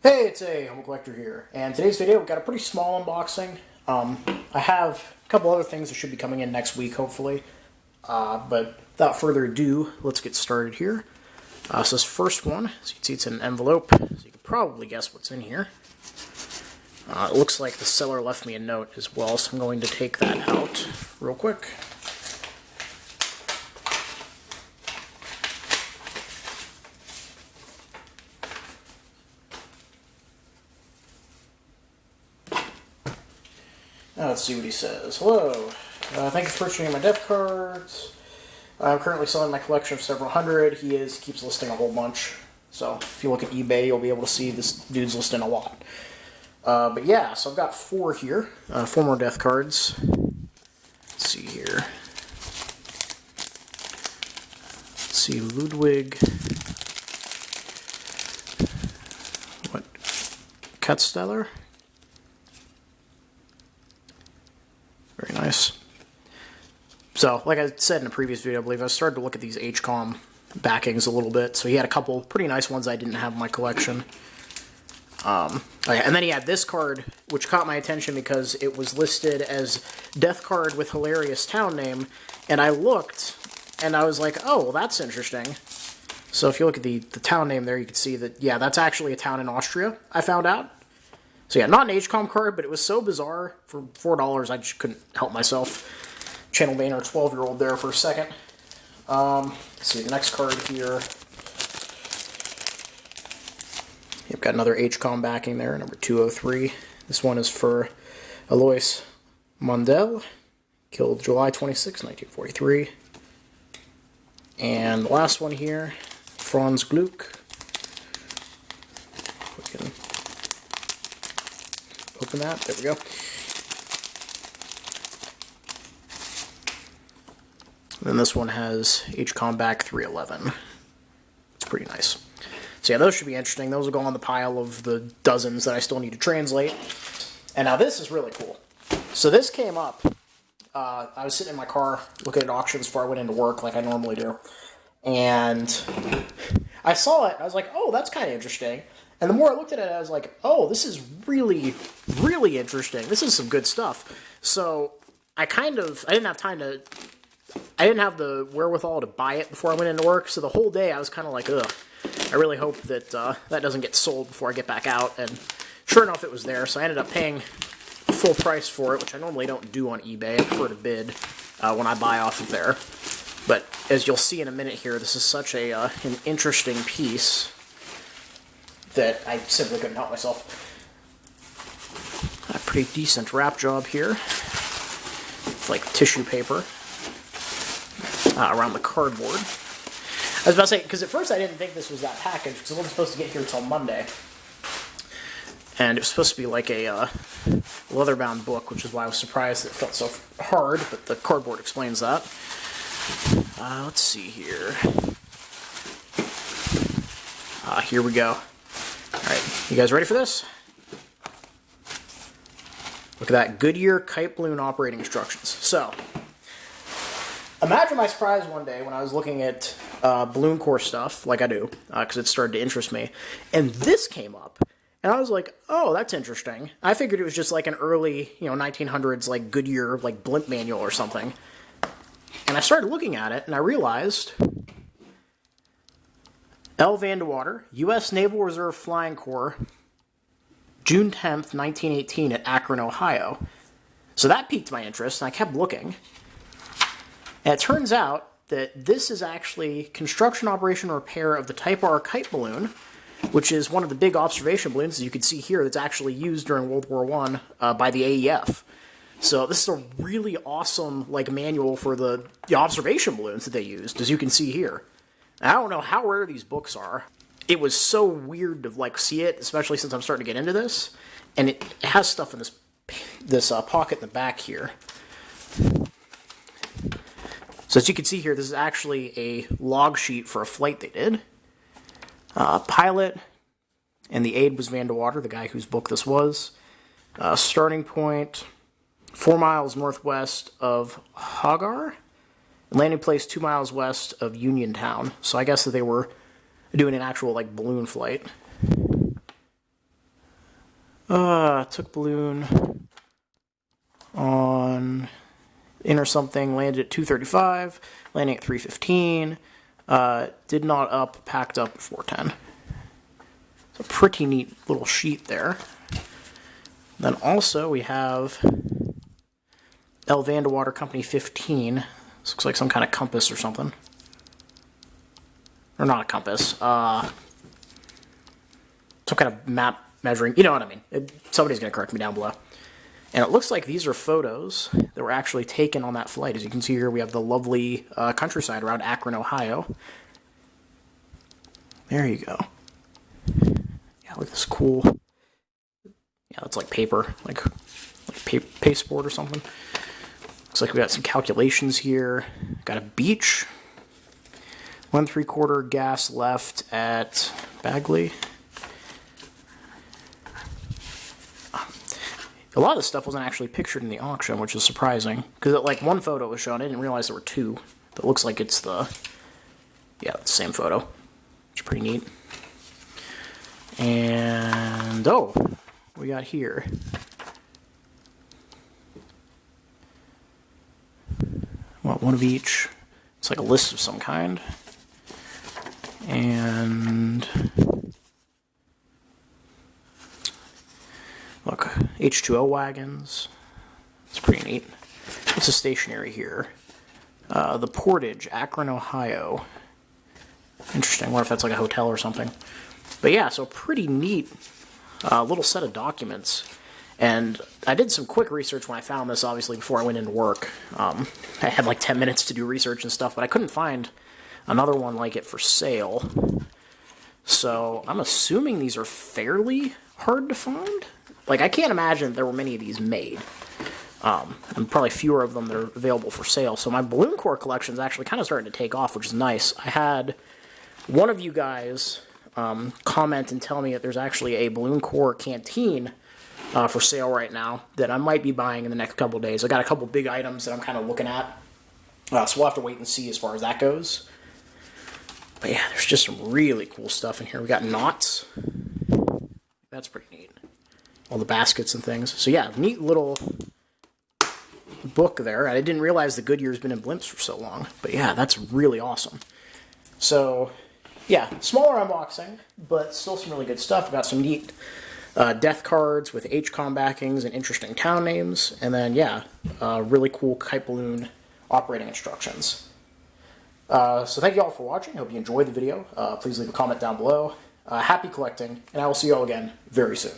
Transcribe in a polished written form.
Hey, it's a Home Collector here, and today's video we've got a pretty small unboxing. I have a couple other things that should be coming in next week, hopefully. But without further ado, let's get started here. So this first one, as you can see, it's in an envelope, so you can probably guess what's in here. It looks like the seller left me a note as well, so I'm going to take that out real quick. Now let's see what he says. Hello, thank you for purchasing my depth cards. I'm currently selling my collection of several hundred. He keeps listing a whole bunch. So if you look at eBay, you'll be able to see this dude's listing a lot. But yeah, so I've got four here. Four more death cards. Let's see here. Let's see, Ludwig. What? Katzsteller? Very nice. So, like I said in a previous video, I believe, I started to look at these HCoM backings a little bit. So he had a couple pretty nice ones I didn't have in my collection. And then he had this card, which caught my attention because it was listed as Death Card with Hilarious Town Name. And I looked, and I was like, oh, well, that's interesting. So if you look at the town name there, you can see that, yeah, that's actually a town in Austria, I found out. So yeah, not an HCoM card, but it was so bizarre. For $4, I just couldn't help myself. Channel ban our 12-year-old there for a second. Let's see, the next card here. You've got another HCoM backing there, number 203. This one is for Alois Mondel, killed July 26, 1943. And the last one here, Franz Gluck. We can open that. There we go. And then this one has HCoM back 311. It's pretty nice. So yeah, those should be interesting. Those will go on the pile of the dozens that I still need to translate. And now this is really cool. So this came up. I was sitting in my car looking at auctions before I went into work like I normally do. And I saw it, and I was like, oh, that's kind of interesting. And the more I looked at it, I was like, oh, this is really, really interesting. This is some good stuff. So I didn't have the wherewithal to buy it before I went into work, so the whole day I was kind of like, ugh. I really hope that that doesn't get sold before I get back out, and sure enough, it was there, so I ended up paying full price for it, which I normally don't do on eBay. I prefer to bid when I buy off of there. But as you'll see in a minute here, this is such an interesting piece that I simply couldn't help myself. A pretty decent wrap job here. It's like tissue paper around the cardboard. I was about to say, because at first I didn't think this was that package, because it wasn't supposed to get here until Monday. And it was supposed to be like a leather-bound book, which is why I was surprised that it felt so hard, but the cardboard explains that. Let's see here. Here we go. Alright, you guys ready for this? Look at that, Goodyear kite balloon operating instructions. So, imagine my surprise one day when I was looking at balloon core stuff, like I do, because it started to interest me, and this came up, and I was like, oh, that's interesting. I figured it was just like an early, 1900s, like Goodyear, like blimp manual or something. And I started looking at it, and I realized L. Vandewater, U.S. Naval Reserve Flying Corps, June 10th, 1918 at Akron, Ohio. So that piqued my interest, and I kept looking. And it turns out that this is actually construction, operation, and repair of the Type R kite balloon, which is one of the big observation balloons, as you can see here, that's actually used during World War I by the AEF. So this is a really awesome manual for the observation balloons that they used, as you can see here. I don't know how rare these books are. It was so weird to see it, especially since I'm starting to get into this. And it has stuff in this pocket in the back here. So as you can see here, this is actually a log sheet for a flight they did. Pilot, and the aide was Vandewater, the guy whose book this was. Starting point, 4 miles northwest of Hagar. Landing place 2 miles west of Uniontown. So I guess that they were doing an actual, balloon flight. Took balloon on inner something, landed at 235, landing at 315. Did not up, packed up at 410. It's a pretty neat little sheet there. Then also we have L. Vandewater Company 15. This looks like some kind of compass or something. Or not a compass. Some kind of map measuring. You know what I mean. Somebody's going to correct me down below. And it looks like these are photos that were actually taken on that flight. As you can see here, we have the lovely countryside around Akron, Ohio. There you go. Yeah, look at this cool. Yeah, it's like paper, like pasteboard or something. Looks like we got some calculations here. Got a beach. 1 3/4 gas left at Bagley. A lot of this stuff wasn't actually pictured in the auction, which is surprising. Because, like, one photo was shown. I didn't realize there were two. That looks like it's the... Yeah, it's the same photo. Which is pretty neat. And, oh, what we got here. Well, one of each. It's like a list of some kind. And... Look, H2O wagons. It's pretty neat. What's the stationery here? The Portage, Akron, Ohio. Interesting. I wonder if that's like a hotel or something. But yeah, so pretty neat little set of documents. And I did some quick research when I found this, obviously, before I went into work. I had like 10 minutes to do research and stuff, but I couldn't find another one like it for sale. So I'm assuming these are fairly hard to find. Like, I can't imagine there were many of these made. And probably fewer of them that are available for sale. So my balloon core collection is actually kind of starting to take off, which is nice. I had one of you guys comment and tell me that there's actually a balloon core canteen for sale right now that I might be buying in the next couple days. I got a couple big items that I'm kind of looking at. So we'll have to wait and see as far as that goes. But yeah, there's just some really cool stuff in here. We got knots. That's pretty neat. All the baskets and things. So yeah, neat little book there. I didn't realize the Goodyear's been in blimps for so long. But yeah, that's really awesome. So yeah, smaller unboxing, but still some really good stuff. Got some neat death cards with HCoM backings and interesting town names. And then yeah, really cool kite balloon operating instructions. So thank you all for watching. I hope you enjoyed the video. Please leave a comment down below. Happy collecting, and I will see you all again very soon.